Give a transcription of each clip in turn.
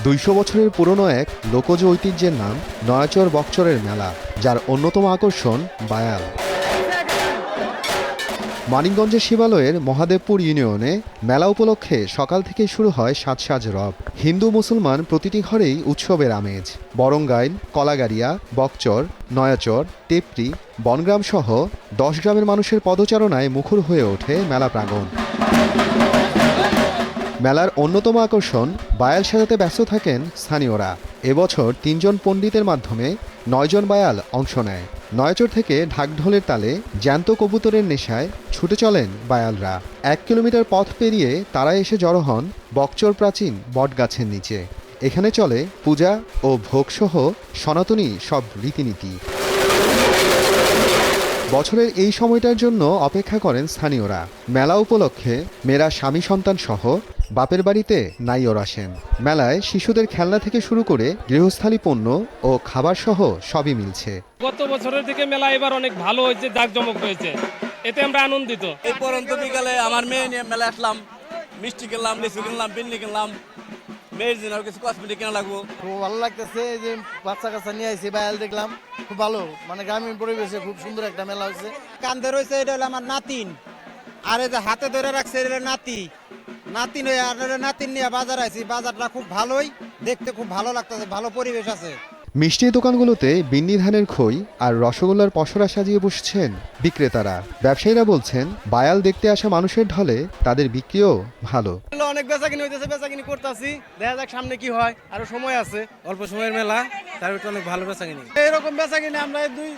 200 বছরের পুরনো এক লোকজ ঐতিহ্যের নাম নয়াচর বকচরের মেলা, যার অন্যতম আকর্ষণ বায়াল। মানিকগঞ্জের শিবালয়ের মহাদেবপুর ইউনিয়নে মেলা উপলক্ষে সকাল থেকেই শুরু হয় সাজ রব। হিন্দু মুসলমান প্রতিটি ঘরেই উৎসবের আমেজ। বরঙ্গাইল, কলাগাড়িয়া, বকচর, নয়াচর, টেপরি, বনগ্রাম সহ 10 গ্রামের মানুষের পদচারণায় মুখর হয়ে ওঠে মেলা প্রাঙ্গণ। মেলার অন্যতম আকর্ষণ বায়াল সাজাতে ব্যস্ত থাকেন স্থানীয়রা। এবছর 3 জন পণ্ডিতের মাধ্যমে 9 জন বায়াল অংশ নেয়। নয়াচর থেকে ঢাকঢোলের তালে জ্যান্ত কবুতরের নেশায় ছুটে চলেন বায়ালরা। 1 কিলোমিটার পথ পেরিয়ে তারা এসে জড়ো হন বকচর প্রাচীন বটগাছের নিচে। এখানে চলে পূজা ও ভোগসহ সনাতনী সব রীতিনীতি। বছরের এই সময়টার জন্য অপেক্ষা করেন স্থানীয়রা। মেলা উপলক্ষে মেয়েরা স্বামী সন্তান সহ বাপের বাড়িতে নাইয়র আসেন। মেলায় শিশুদের খেলনা থেকে শুরু করে গৃহস্থালী পণ্য ও খাবার সহ সবই মিলছে। গত বছরের থেকে মেলা এবার অনেক ভালো হয়েছে, জাঁকজমক হয়েছে, এতে আমরা আনন্দিত। এই পরন্ত বিকালে আমার মেয়ে নিয়ে মেলা আসলাম, মিষ্টি কিনলাম, লিচু কিনলাম, বিন্নি কিনলাম, মেয়ের জন্য কিছু কসমেটিক কেনা লাগবো। খুব ভালো লাগতেছে যে বাচ্চা কাচ্চা নিয়ে আসছি, বায়াল দেখলাম খুব ভালো, মানে গ্রামীণ পরিবেশে খুব সুন্দর একটা মেলা হচ্ছে। কান্দে রয়েছে এটা হলো আমার নাতিন, আর এই যে হাতে ধরে রাখছে এটা নাতিন হয়ে আর নাতিন নিয়ে বাজার আইছি। বাজারটা খুব ভালোই, দেখতে খুব ভালো লাগতেছে, ভালো পরিবেশ আছে। মিষ্টির দোকানগুলোতে বিন্নি ধানের খই আর রসগোল্লার পসরা সাজিয়ে বসছেন বিক্রেতারা। ব্যবসায়ীরা বলছেন বায়াল দেখতে আসা মানুষের ঢলে তাদের বিক্রিও ভালো। অনেক বেচাকিনি হইতেছে, বেচাকিনি করতেছি, দেখা যাক সামনে কি হয়, আরো সময় আছে, অল্প সময়ের মেলা, তার অনেক ভালো বেচাকিনি। এরকম বেচাকিনি আমরা দুই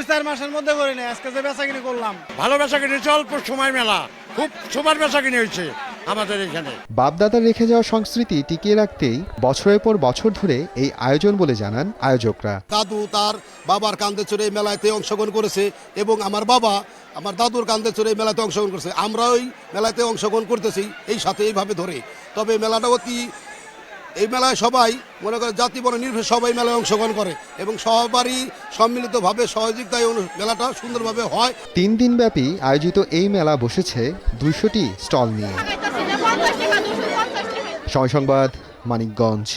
4 মাসের মধ্যে করি না, আজকে যে বেচাকিনি করলাম ভালো বেচাকিনি হয়েছে, অল্প সময় মেলা, খুব সুপার বেচাকিনি হয়েছে আমাদের এখানে। বাপদাদার রেখে যাওয়া সংস্কৃতি টিকিয়ে রাখতেই বছরের পর বছর ধরে এই আয়োজন বলে জানান আয়োজকরা। দাদু তার বাবার কাঁধে চড়ে এই মেলাতে অংশগ্রহণ করেছে এবং আমার বাবা আমার দাদুর কাঁধে চড়ে এই মেলাতে অংশগ্রহণ করেছে। আমরা ওই মেলাতে অংশগ্রহণ করতেছি এই সাথে এইভাবে ধরে। তবে মেলাটা এই মেলায় সবাই মনে করে জাতি বর্ণ নির্বিশেষে সবাই মেলায় অংশগ্রহণ করে এবং সবারই সম্মিলিতভাবে সহযোগিতায় মেলাটা সুন্দরভাবে হয়। 3 দিনব্যাপী আয়োজিত এই মেলা বসেছে 200টি স্টল নিয়ে। সময় সংবাদ, মানিকগঞ্জ।